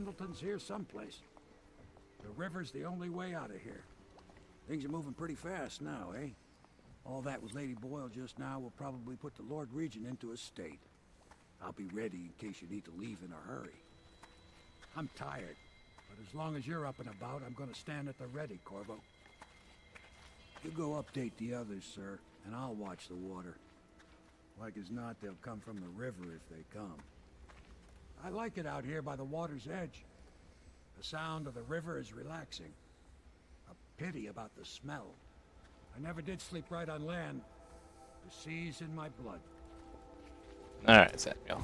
Pendleton's here someplace. The river's the only way out of here. Things are moving pretty fast now, eh? All that with Lady Boyle just now will probably put the Lord Regent into a state. I'll be ready in case you need to leave in a hurry. I'm tired, but as long as you're up and about, I'm gonna stand at the ready, Corvo. You go update the others, sir, and I'll watch the water. Like as not, they'll come from the river if they come. I like it out here by the water's edge. The sound of the river is relaxing. A pity about the smell. I never did sleep right on land. The sea's in my blood. Alright, Samuel.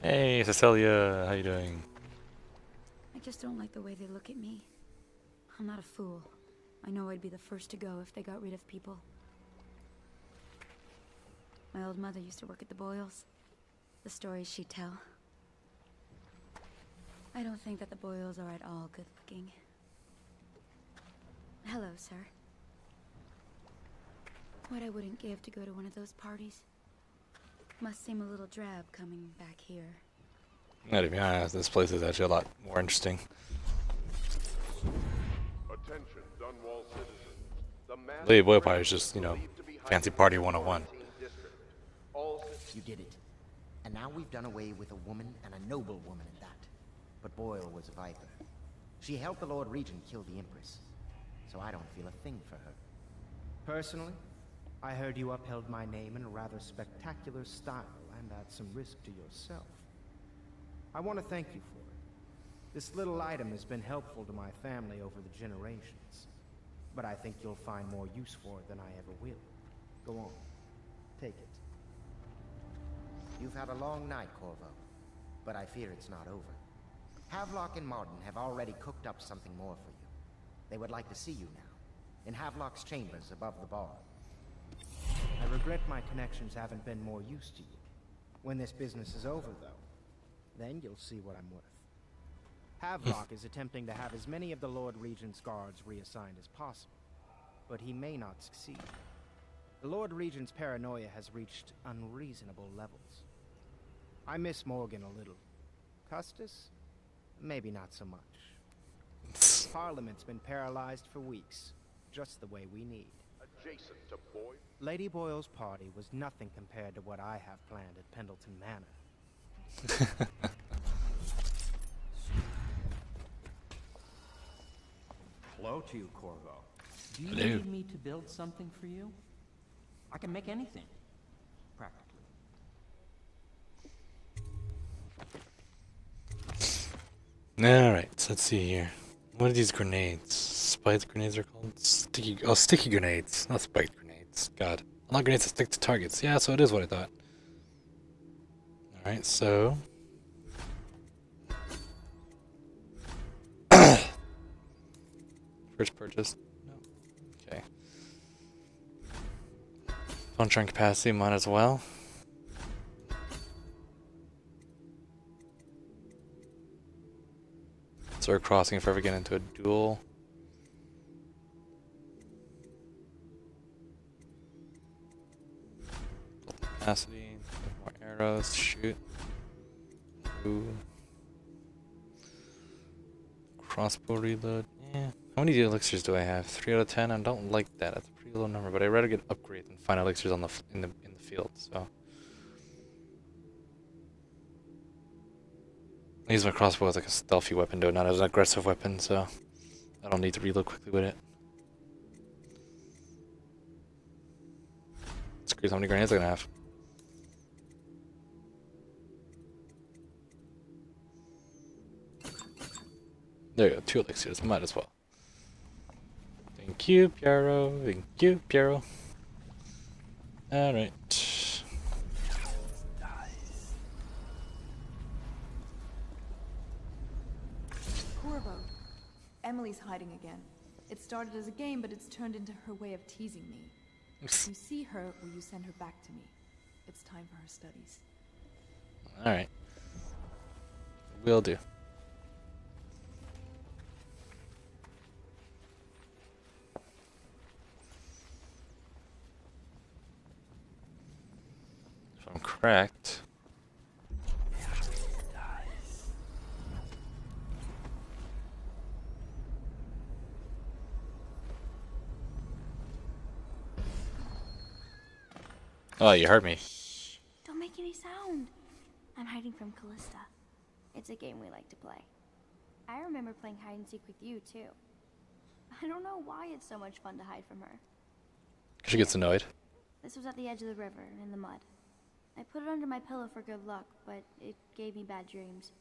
Hey, Cecilia, how you doing? I just don't like the way they look at me. I'm not a fool. I know I'd be the first to go if they got rid of people. My old mother used to work at the Boyles. The stories she'd tell. I don't think that the Boyles are at all good looking. Hello, sir. What I wouldn't give to go to one of those parties. Must seem a little drab coming back here. Now, to be honest, this place is actually a lot more interesting. Attention, Dunwall citizens. Lady Boyle Party is just, you know, fancy party 101. You did it. And now we've done away with a woman, and a noble woman at that. But Boyle was a viper. She helped the Lord Regent kill the Empress. So I don't feel a thing for her. Personally, I heard you upheld my name in a rather spectacular style and at some risk to yourself. I want to thank you for it. This little item has been helpful to my family over the generations. But I think you'll find more use for it than I ever will. Go on. Take it. You've had a long night, Corvo. But I fear it's not over. Havelock and Martin have already cooked up something more for you. They would like to see you now, in Havelock's chambers above the bar. I regret my connections haven't been more use to you. When this business is over, though, then you'll see what I'm worth. Havelock is attempting to have as many of the Lord Regent's guards reassigned as possible, but he may not succeed. The Lord Regent's paranoia has reached unreasonable levels. I miss Morgan a little. Custis? Maybe not so much. Parliament's been paralyzed for weeks, just the way we need. Adjacent to Boyle. Lady Boyle's party was nothing compared to what I have planned at Pendleton Manor. Hello to you, Corvo. Do you Hello. need me to build something for you? I can make anything, practically. Alright, so let's see here. What are these grenades? Spiked grenades are called? Sticky grenades, not spiked grenades. God. Not grenades that stick to targets. Yeah, so it is what I thought. Alright, so... First purchase. No. Okay. Phone train capacity, might as well. Start crossing if I ever get into a duel. Capacity, more arrows, shoot. Ooh. Crossbow reload. Yeah. How many elixirs do I have? 3 out of 10. I don't like that. That's a pretty low number, but I'd rather get upgrades than find elixirs on in the field. So I use my crossbow as like a stealthy weapon, though, not as an aggressive weapon. So I don't need to reload quickly with it. Screws, how many grenades am I gonna have? There you go, 2 elixirs, might as well. Thank you, Piero. Thank you, Piero. Alright. Corvo. Emily's hiding again. It started as a game, but it's turned into her way of teasing me. If you see her, will you send her back to me? It's time for her studies. Alright. Will do. If I'm correct. Oh, you heard me. Don't make any sound. I'm hiding from Callista. It's a game we like to play. I remember playing hide and seek with you, too. I don't know why it's so much fun to hide from her. She gets annoyed. This was at the edge of the river, in the mud. I put it under my pillow for good luck, but it gave me bad dreams.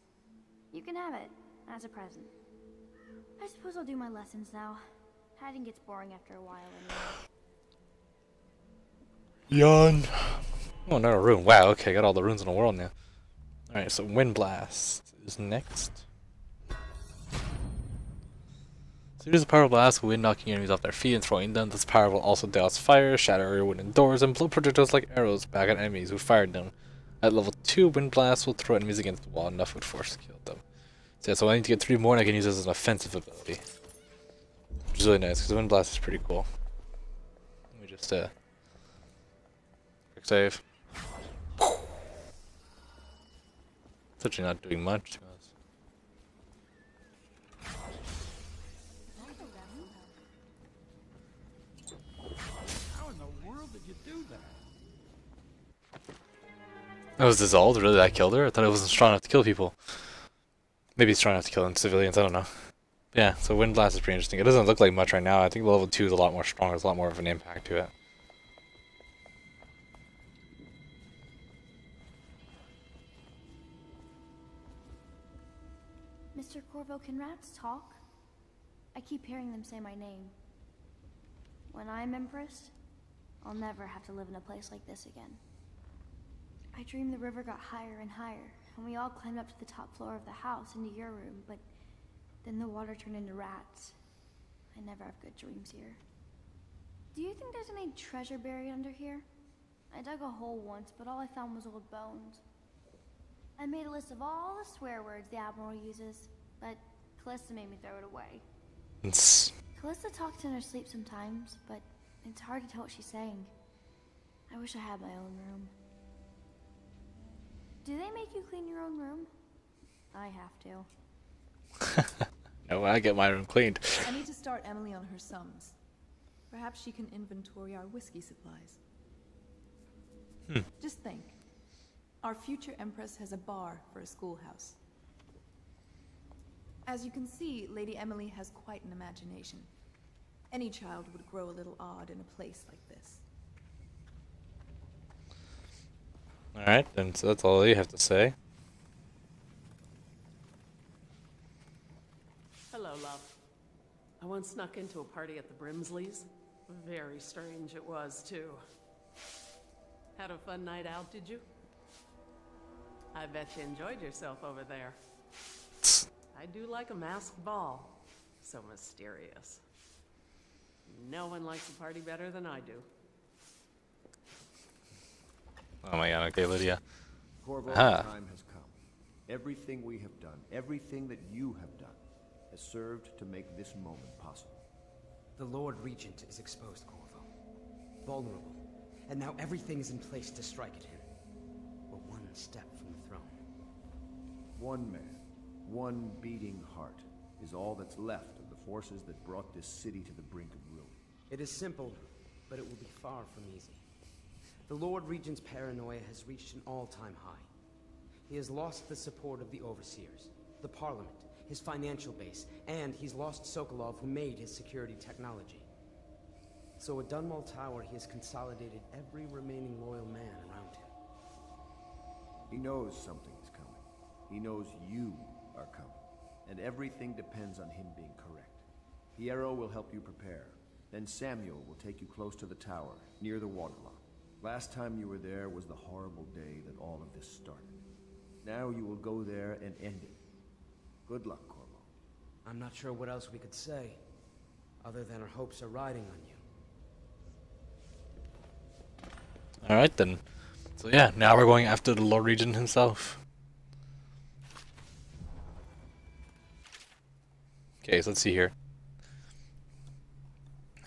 You can have it, as a present. I suppose I'll do my lessons now. Hiding gets boring after a while anyway. Yawn. Oh, another rune. Wow, okay, got all the runes in the world now. Alright, so Wind Blast is next. So use the power blast, wind knocking enemies off their feet and throwing them. This power will also douse fire, shatter area wooden doors, and blow projectiles like arrows back at enemies who fired them. At level 2, Wind Blast will throw enemies against the wall enough would force to kill them. So, yeah, so I need to get 3 more and I can use this as an offensive ability. Which is really nice, because Wind Blast is pretty cool. Let me just, quick save. It's actually not doing much to us. How in the world did you do that? That was dissolved? Really? That killed her? I thought it wasn't strong enough to kill people. Maybe it's strong enough to kill civilians, I don't know. But yeah, so Wind Blast is pretty interesting. It doesn't look like much right now. I think level 2 is a lot more strong. There's a lot more of an impact to it. Mr. Corvo, can rats talk? I keep hearing them say my name. When I'm Empress, I'll never have to live in a place like this again. I dreamed the river got higher and higher, and we all climbed up to the top floor of the house into your room, but then the water turned into rats. I never have good dreams here. Do you think there's any treasure buried under here? I dug a hole once, but all I found was old bones. I made a list of all the swear words the Admiral uses, but Callista made me throw it away. Callista talks in her sleep sometimes, but it's hard to tell what she's saying. I wish I had my own room. Do they make you clean your own room? I have to. No, I get my room cleaned. I need to start Emily on her sums. Perhaps she can inventory our whiskey supplies. Just think. Our future Empress has a bar for a schoolhouse. As you can see, Lady Emily has quite an imagination. Any child would grow a little odd in a place like this. Alright, then so that's all you have to say. Hello, love. I once snuck into a party at the Brimsleys. Very strange it was, too. Had a fun night out, did you? I bet you enjoyed yourself over there. I do like a masked ball. So mysterious. No one likes a party better than I do. Oh my god, okay, Lydia. Corvo, Aha. the time has come. Everything we have done, everything that you have done, has served to make this moment possible. The Lord Regent is exposed, Corvo. Vulnerable. And now everything is in place to strike at him. We're one step from the throne. One man, one beating heart, is all that's left of the forces that brought this city to the brink of ruin. It is simple, but it will be far from easy. The Lord Regent's paranoia has reached an all-time high. He has lost the support of the Overseers, the Parliament, his financial base, and he's lost Sokolov, who made his security technology. So at Dunwall Tower, he has consolidated every remaining loyal man around him. He knows something is coming. He knows you are coming. And everything depends on him being correct. Piero will help you prepare. Then Samuel will take you close to the tower, near the waterlock. Last time you were there was the horrible day that all of this started. Now you will go there and end it. Good luck, Corvo. I'm not sure what else we could say, other than our hopes are riding on you. Alright then. So yeah, now we're going after the Lord Regent himself. Okay, so let's see here.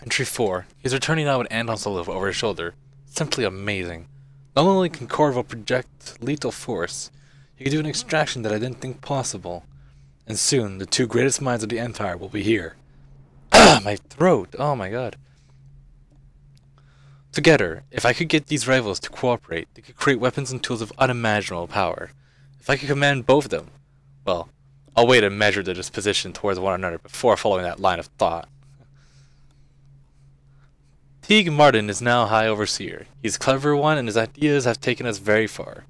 Entry 4. He's returning now with Anton Solov over his shoulder. Simply amazing. Not only can Corvo project lethal force, he can do an extraction that I didn't think possible. And soon, the 2 greatest minds of the Empire will be here. Ah, my throat! Oh my god. Together, if I could get these rivals to cooperate, they could create weapons and tools of unimaginable power. If I could command both of them, well, I'll wait and measure their disposition towards one another before following that line of thought. Teague Martin is now High Overseer. He's a clever one, and his ideas have taken us very far.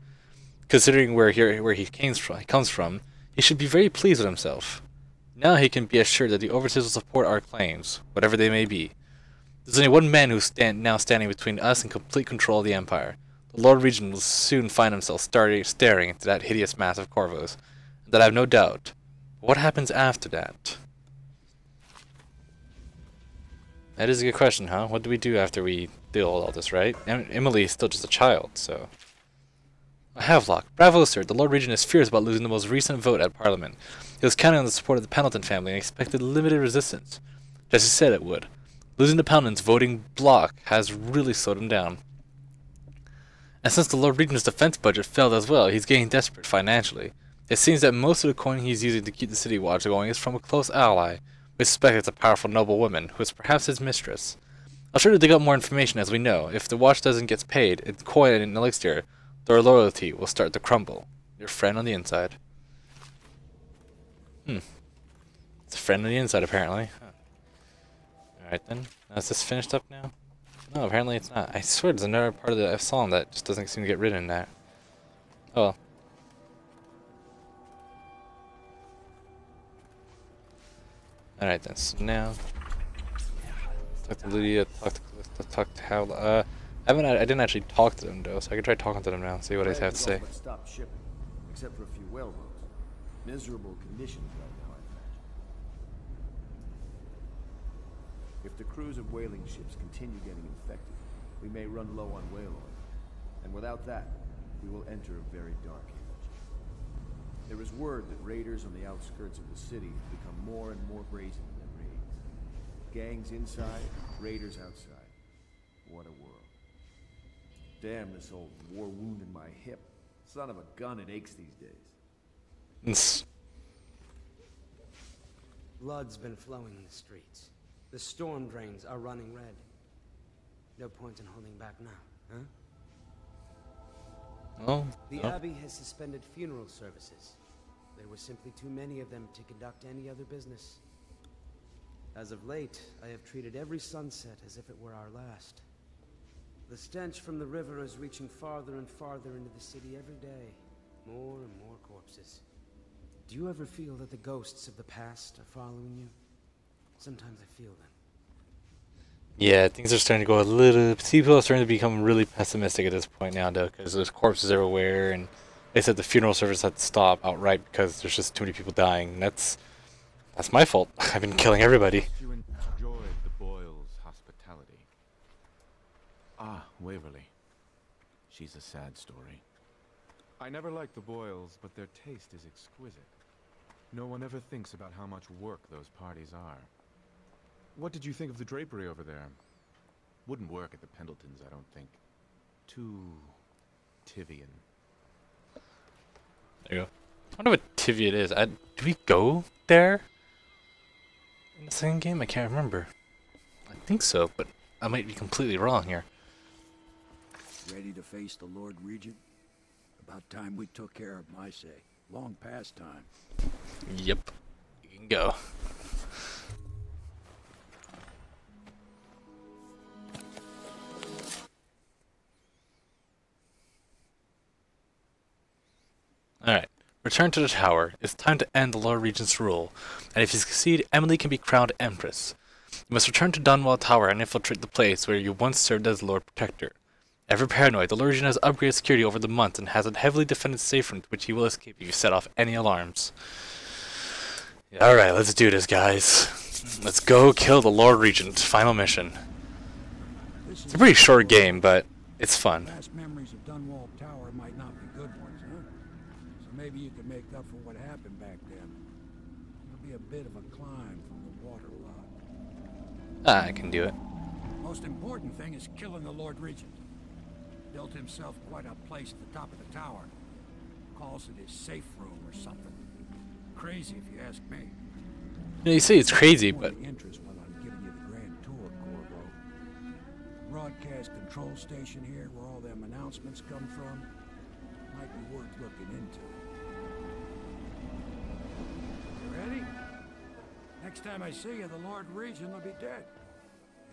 Considering where he comes from, he should be very pleased with himself. Now he can be assured that the Overseers will support our claims, whatever they may be. There's only one man who's now standing between us and complete control of the Empire. The Lord Regent will soon find himself staring into that hideous mass of Corvos. That I have no doubt. But what happens after that? That is a good question, huh? What do we do after we deal with all this, right? Emily is still just a child, so... Havelock. Bravo, sir. The Lord Regent is furious about losing the most recent vote at Parliament. He was counting on the support of the Pendleton family and expected limited resistance. Just as he said it would. Losing the Pendletons' voting bloc has really slowed him down. And since the Lord Regent's defense budget failed as well, he's getting desperate financially. It seems that most of the coin he's using to keep the city watch going is from a close ally. We suspect it's a powerful noble woman, who is perhaps his mistress. I'll try to dig up more information as we know. If the watch doesn't get paid in coin and elixir, their loyalty will start to crumble. Your friend on the inside. It's a friend on the inside, apparently. Huh. Alright then. Is this finished up now? No, apparently it's not. I swear there's another part of the song that just doesn't seem to get written in that. Oh well. Alright then, so now... Talk to Lydia, talk to Hal. I didn't actually talk to them though, so I can try talking to them now and see what they have to say. Stop shipping, except for a few whaleboats. Miserable conditions right now, I imagine. If the crews of whaling ships continue getting infected, we may run low on whale oil. And without that, we will enter a very dark age. There is word that raiders on the outskirts of the city have become more and more brazen in their raids. Gangs inside, raiders outside. What a world. Damn this old war wound in my hip. Son of a gun, it aches these days. Blood's been flowing in the streets. The storm drains are running red. No point in holding back now, huh? Oh. The Abbey has suspended funeral services. There were simply too many of them to conduct any other business. As of late, I have treated every sunset as if it were our last. The stench from the river is reaching farther and farther into the city every day. More and more corpses. Do you ever feel that the ghosts of the past are following you? Sometimes I feel them. Yeah, things are starting to go a little... People are starting to become really pessimistic at this point now, though, because there's corpses everywhere, and they said the funeral service had to stop outright because there's just too many people dying. That's my fault. I've been killing everybody. You enjoyed the Boyles' hospitality. Ah, Waverly. She's a sad story. I never liked the Boyles, but their taste is exquisite. No one ever thinks about how much work those parties are. What did you think of the drapery over there? Wouldn't work at the Pendletons, I don't think. Too... Tivian. There you go. I wonder what Tivian is. Do we go there? In the second game? I can't remember. I think so, but I might be completely wrong here. Ready to face the Lord Regent? About time we took care of my say. Long past time. Yep. You can go. Alright. Return to the tower. It's time to end the Lord Regent's rule. And if you succeed, Emily can be crowned Empress. You must return to Dunwall Tower and infiltrate the place where you once served as Lord Protector. Ever paranoid, the Lord Regent has upgraded security over the months and has a heavily defended safe room to which he will escape if you set off any alarms. Alright, let's do this, guys. Let's go kill the Lord Regent. Final mission. It's a pretty short game, but it's fun. Last memories of Dunwall Tower might not be good ones, huh? So maybe you could make up for what happened back then. It'll be a bit of a climb from the water lot. I can do it. Most important thing is killing the Lord Regent. Built himself quite a place at the top of the tower. Calls it his safe room or something. Crazy if you ask me. You say it's crazy, but... Interest while I'm giving you the grand tour, Corvo. Brought broadcast control station here where all them announcements come from? Might be worth looking into. Ready? Next time I see you, the Lord Regent will be dead.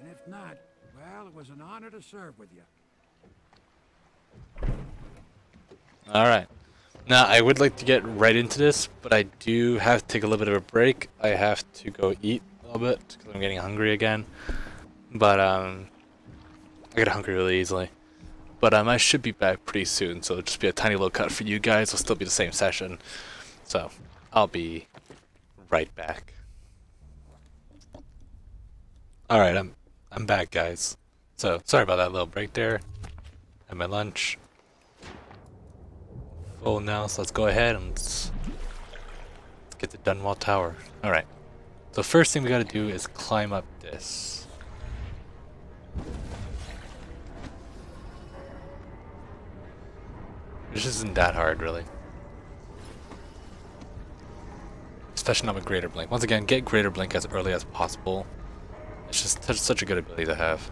And if not, well, it was an honor to serve with you. Alright. Now, I would like to get right into this, but I do have to take a little bit of a break. I have to go eat a little bit, because I'm getting hungry again. But, I get hungry really easily. But, I should be back pretty soon, so it'll just be a tiny little cut for you guys. It'll still be the same session. So, I'll be right back. Alright, I'm back, guys. So, sorry about that little break there. Had my lunch. Full now, so let's go ahead and let's get the Dunwall Tower. Alright. So first thing we gotta do is climb up this. Which isn't that hard, really. Especially not with Greater Blink. Once again, get Greater Blink as early as possible. It's just such a good ability to have.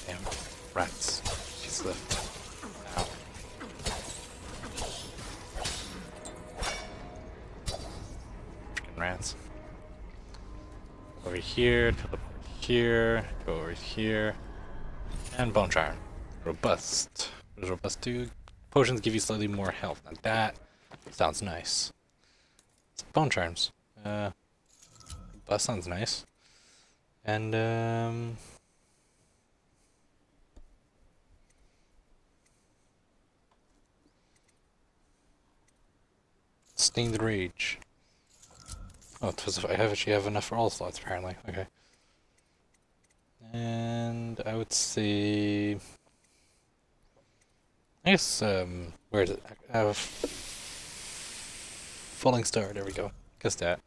Damn, rats. She's left. Ow. Freaking rats. Over here, teleport here, go over here. And Bone Charm. Robust. What does Robust do? Potions give you slightly more health. Now that sounds nice. It's Bone Charms. Robust sounds nice. And, Stained Rage. Oh, I actually have enough for all slots, apparently. Okay. And I would say, I guess, where is it? Falling Star, there we go. Guess that.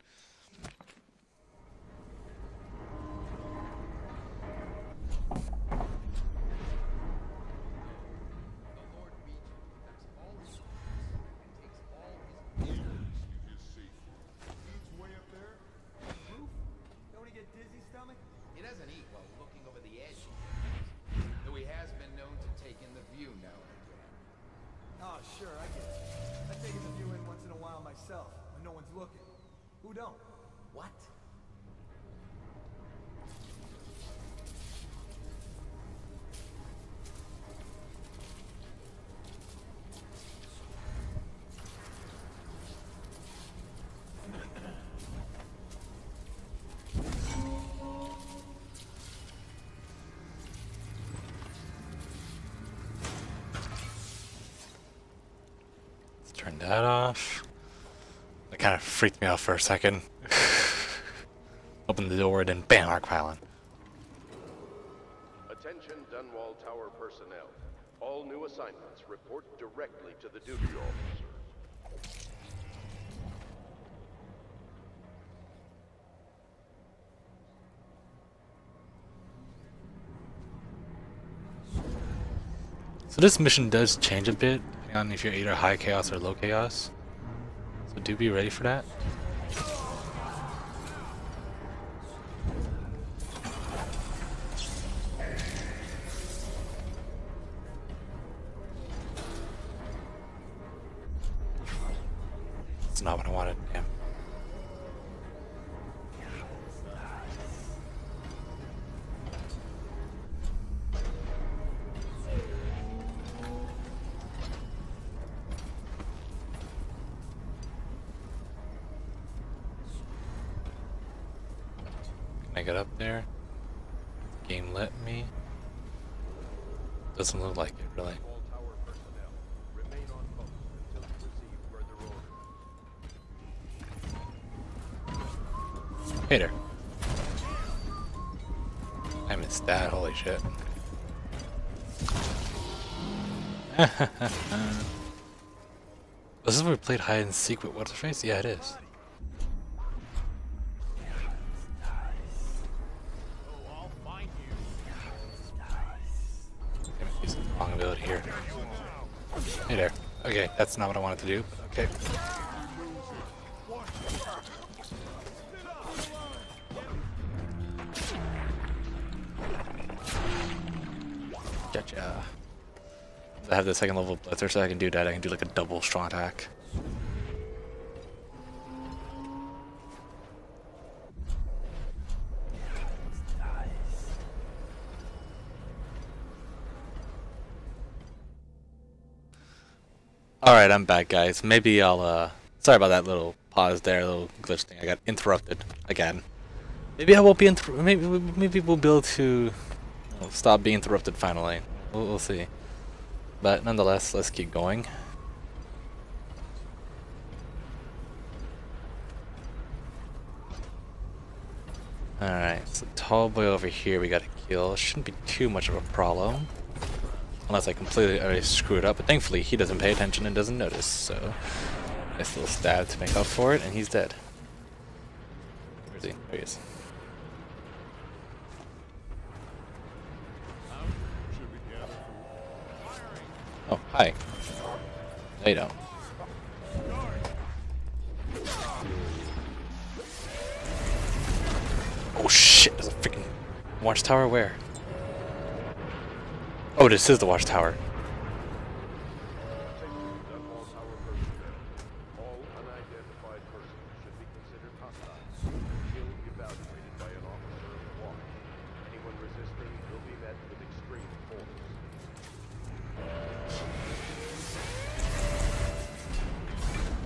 Who don't? What? Let's turn that off. That kind of freaked me out for a second. Open the door, then bam, arc pylon. Attention Dunwall Tower personnel. All new assignments report directly to the duty officer. So this mission does change a bit, depending on if you're either high chaos or low chaos. So do be ready for that. That's not what I wanted, damn. Can I get up there? The game let me. Doesn't look like it, really. Hey there. I missed that, holy shit. This is where we played hide and seek with what's her face? Yeah, it is. Damn it, use the wrong ability here. Hey there. Okay, that's not what I wanted to do, but okay. Gotcha. I have the second level blitzer, so I can do that. I can do like a double strong attack. Alright, I'm back, guys. Maybe I'll, sorry about that little pause there, little glitch thing. I got interrupted again. Maybe I won't be maybe we'll be able to stop being interrupted finally. We'll see. But nonetheless, let's keep going. Alright, so tall boy over here we gotta kill. Shouldn't be too much of a problem. Unless I completely already screw it up, but thankfully he doesn't pay attention and doesn't notice, so nice little stab to make up for it, and he's dead. Where is he? There he is. Oh, hi. No, you don't. Oh shit, there's a freaking watchtower? Where? Oh, this is the watchtower. All unidentified persons should be considered hostile. Kill evaluated by an officer of the watch. Anyone resisting will be met with extreme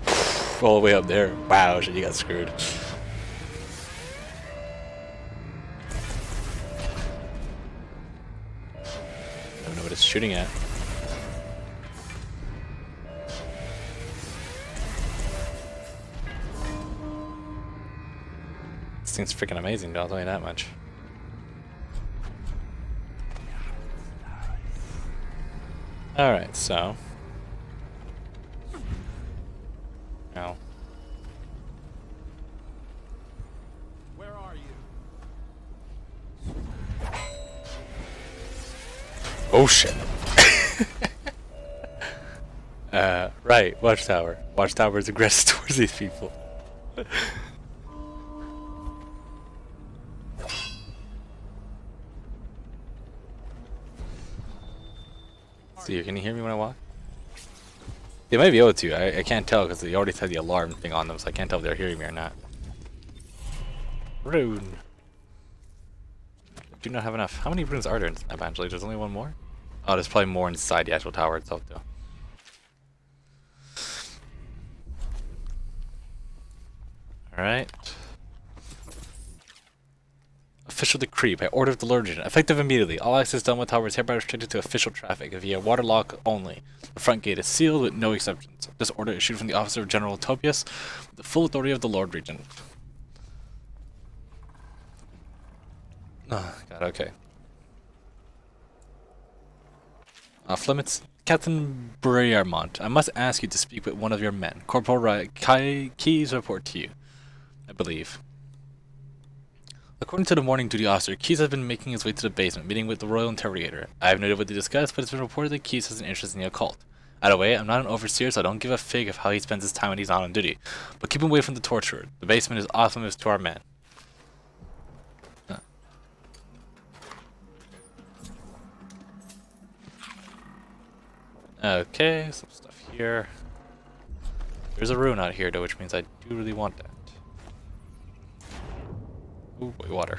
force. All the way up there. Wow, shit, you got screwed. I don't know what it's shooting at. This thing's freaking amazing, I'll tell you that much. Alright, so. Now. Where are you? Oh shit. Right, watchtower. Watchtower is aggressive towards these people. See here, can you hear me when I walk? They might be able to. I can't tell because they already had the alarm thing on them, so I can't tell if they're hearing me or not. Rune. Do not have enough. How many runes are there in this map, actually? There's only one more? Oh, there's probably more inside the actual tower itself, though. Alright. Official decree by order of the Lord Regent. Effective immediately. All access done with tower is hereby restricted to official traffic via waterlock only. The front gate is sealed with no exceptions. This order issued from the officer of General Topius with the full authority of the Lord Regent. Oh, God, okay. Flemets, Captain Briarmont, I must ask you to speak with one of your men. Corporal Keyes report to you, I believe. According to the morning duty officer, Keyes has been making his way to the basement, meeting with the Royal Interrogator. I have noted what they discussed, but it's been reported that Keyes has an interest in the occult. Either way, I'm not an overseer, so I don't give a fig of how he spends his time when he's not on duty. But keep him away from the torturer. The basement is off limits to our men. Okay, some stuff here. There's a rune out here, though, which means I do really want that. Oh boy, water.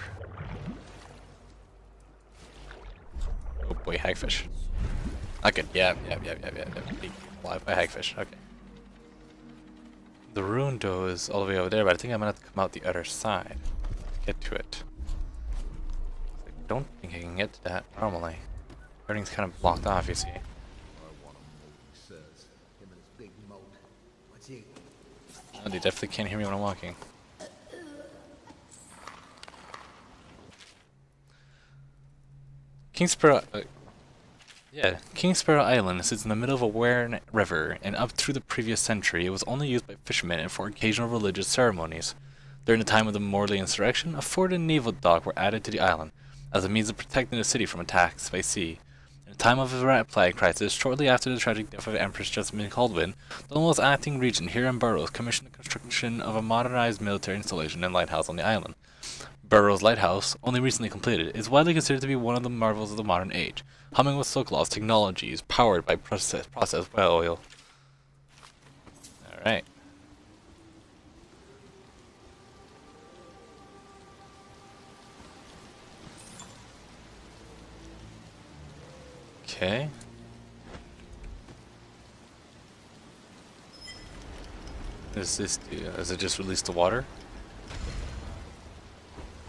Oh boy, hagfish. Okay, yeah. Alive by hagfish, okay. The rune, though, is all the way over there, but I think I'm gonna have to come out the other side to get to it. I don't think I can get to that normally. Everything's kind of blocked off, you see. Oh, they definitely can't hear me when I'm walking. Kingsborough Island sits in the middle of a Werne River, and up through the previous century it was only used by fishermen and for occasional religious ceremonies. During the time of the Morley insurrection, a fort and naval dock were added to the island, as a means of protecting the city from attacks by sea. In a time of a rat plague crisis, shortly after the tragic death of Empress Jessamine Caldwin, the almost acting regent here in Burroughs commissioned the construction of a modernized military installation and lighthouse on the island. Burroughs Lighthouse, only recently completed, is widely considered to be one of the marvels of the modern age, humming with Sokolow's technologies, powered by processed well oil. Alright. Okay. What does this do? Does it just release the water?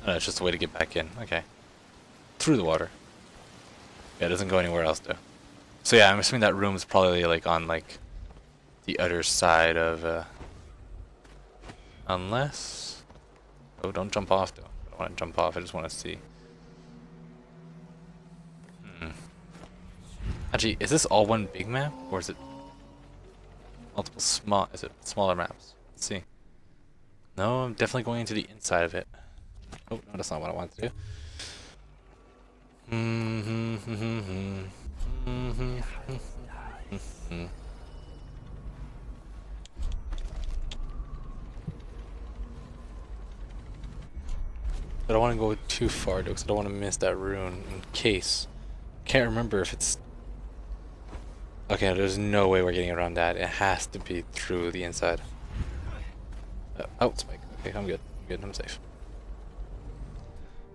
Oh, no, it's just a way to get back in. Okay. Through the water. Yeah, it doesn't go anywhere else though. So yeah, I'm assuming that room is probably like on like the other side of unless... Oh, don't jump off though. I don't want to jump off, I just want to see. Actually, is this all one big map, or is it multiple small? Is it smaller maps? Let's see. No, I'm definitely going into the inside of it. Oh, no, that's not what I want to do. I don't want to go too far though, because I don't want to miss that rune in case. Can't remember if it's... Okay, there's no way we're getting around that. It has to be through the inside. Oh, spike. Okay, I'm good. I'm good. I'm safe.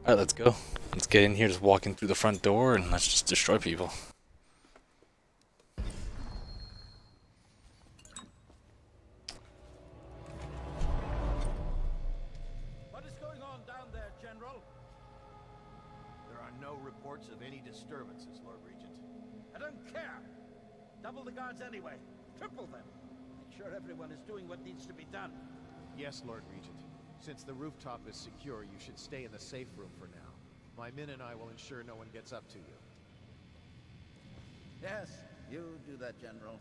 Alright, let's go. Let's get in here, just walk in through the front door, and let's just destroy people. What is going on down there, General? There are no reports of any disturbances, Lord Regent. I don't care. Double the guards anyway. Triple them. Make sure everyone is doing what needs to be done. Yes, Lord Regent. Since the rooftop is secure, you should stay in the safe room for now. My men and I will ensure no one gets up to you. Yes, you do that, General.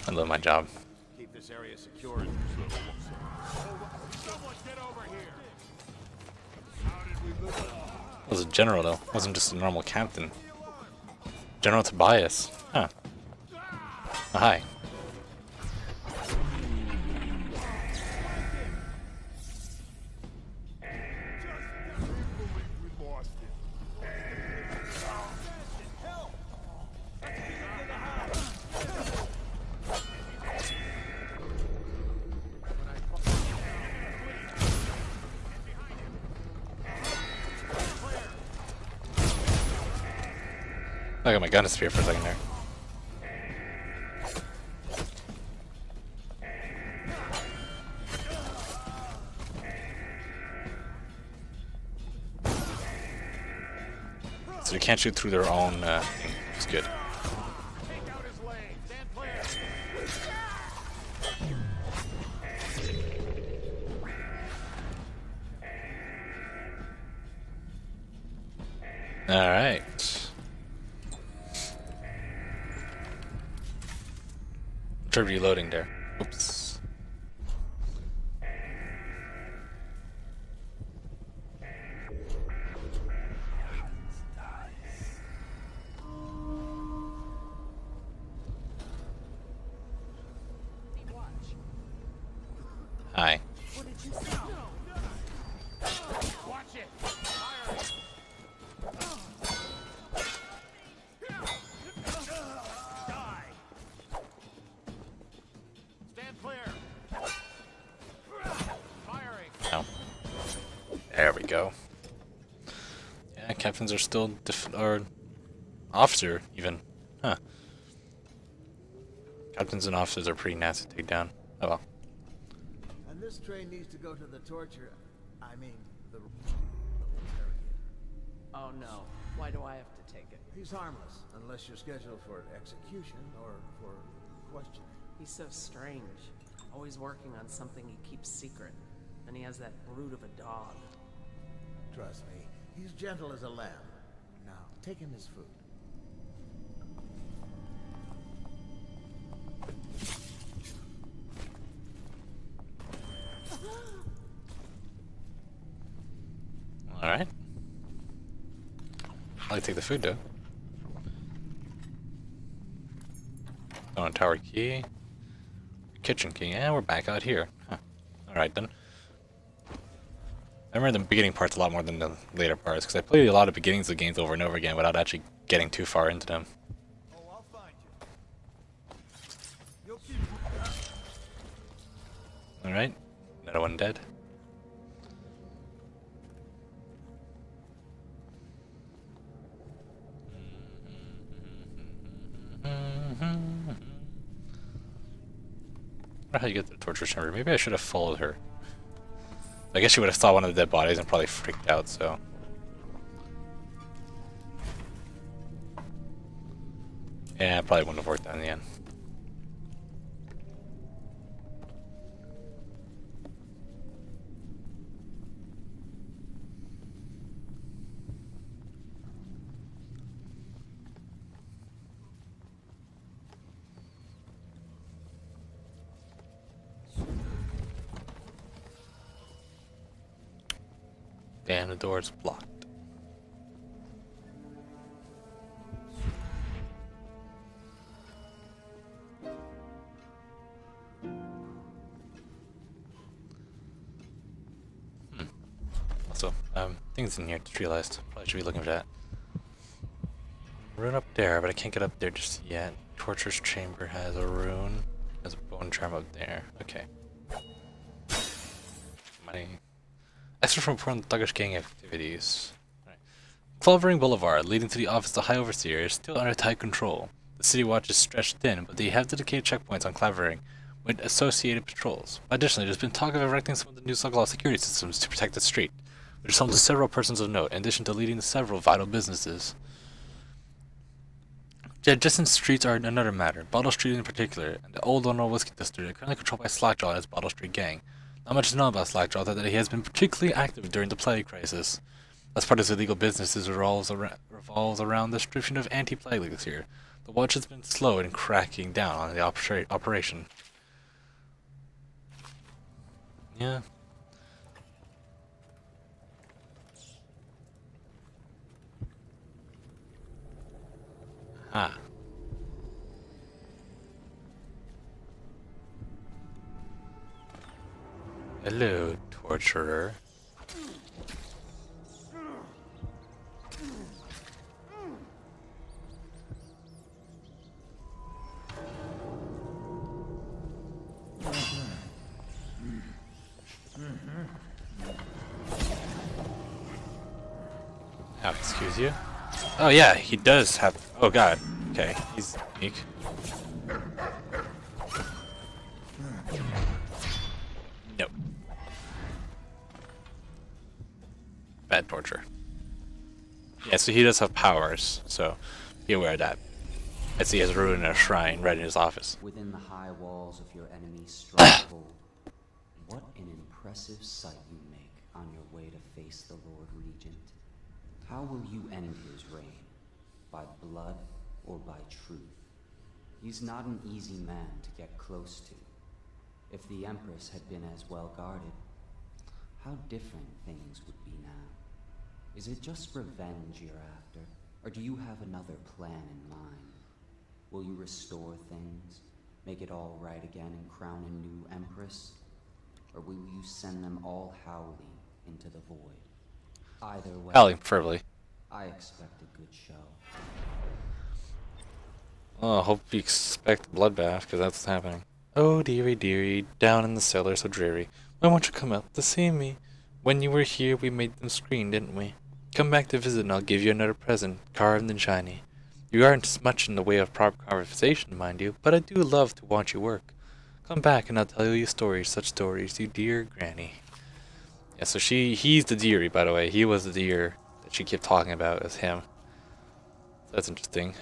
I love my job. Keep this area secure. Someone get over here! How did we lose it? It was a general though. It wasn't just a normal captain. General Tobias. Huh. Oh, hi. I got my gun disappear for a second there. So they can't shoot through their own thing, which is good. Alright. Try reloading there. Oops. Hi. What did you say? Watch it! Die! Stand clear! Firing! Oh. There we go. Yeah, captains are still or officer even. Huh. Captains and officers are pretty nasty to take down. Oh well. And this train needs to go to the torture. I mean, the Oh no. Why do I have to take it? He's harmless, unless you're scheduled for execution or for questioning. He's so strange. Always working on something he keeps secret. And he has that brute of a dog. Trust me, he's gentle as a lamb. Now, take him his food. Alright. I'll take the food though. On tower key. Kitchen key. Yeah, we're back out here. Huh. Alright then. I remember the beginning parts a lot more than the later parts, because I played a lot of beginnings of games over and over again without actually getting too far into them. Alright, another one dead. I don't know how you get the torture chamber. Maybe I should have followed her. I guess she would have saw one of the dead bodies and probably freaked out, so. Yeah, it probably wouldn't have worked out in the end. And the door is blocked. Also, things in here, just realized. Probably should be looking for that. Rune up there, but I can't get up there just yet. Torturer's chamber has a rune. Has a bone charm up there. Okay. Money. Extra from important thuggish gang activities. Right. Clovering Boulevard, leading to the office of the High Overseer, is still under tight control. The city watch is stretched thin, but they have dedicated checkpoints on Clavering with associated patrols. Additionally, there's been talk of erecting some of the new Soglaw security systems to protect the street, which is home to several persons of note, in addition to leading to several vital businesses. The adjacent streets are another matter. Bottle Street in particular, and the Old Illinois Whiskey District, are currently controlled by Slackjaw and his Bottle Street gang. Not much is known about Slackjaw, that he has been particularly active during the plague crisis. As part of his illegal businesses revolves around the distribution of anti-plague leaks here. The watch has been slow in cracking down on the operation. Yeah. Ah. Hello, torturer. Oh, excuse you? Oh yeah, he does have... Oh god. Okay, he's unique. Nope. Bad torture. Yeah, so he does have powers, so be aware of that. I see he has a rune and a shrine right in his office. Within the high walls of your enemy's stronghold, what an impressive sight you make on your way to face the Lord Regent. How will you end his reign? By blood or by truth? He's not an easy man to get close to. If the Empress had been as well guarded, how different things would be now. Is it just revenge you're after, or do you have another plan in mind? Will you restore things, make it all right again and crown a new Empress? Or will you send them all howling into the void? Either way, Howling, preferably. I expect a good show. Oh, I hope you expect a bloodbath, because that's what's happening. Oh, dearie, dearie, down in the cellar so dreary. Why won't you come out to see me? When you were here, we made them scream, didn't we? Come back to visit and I'll give you another present, carved and shiny. You aren't much in the way of proper conversation, mind you, but I do love to watch you work. Come back and I'll tell you stories, such stories, you dear granny. Yeah, so he's the dearie, by the way. He was the deer that she kept talking about as him. So that's interesting.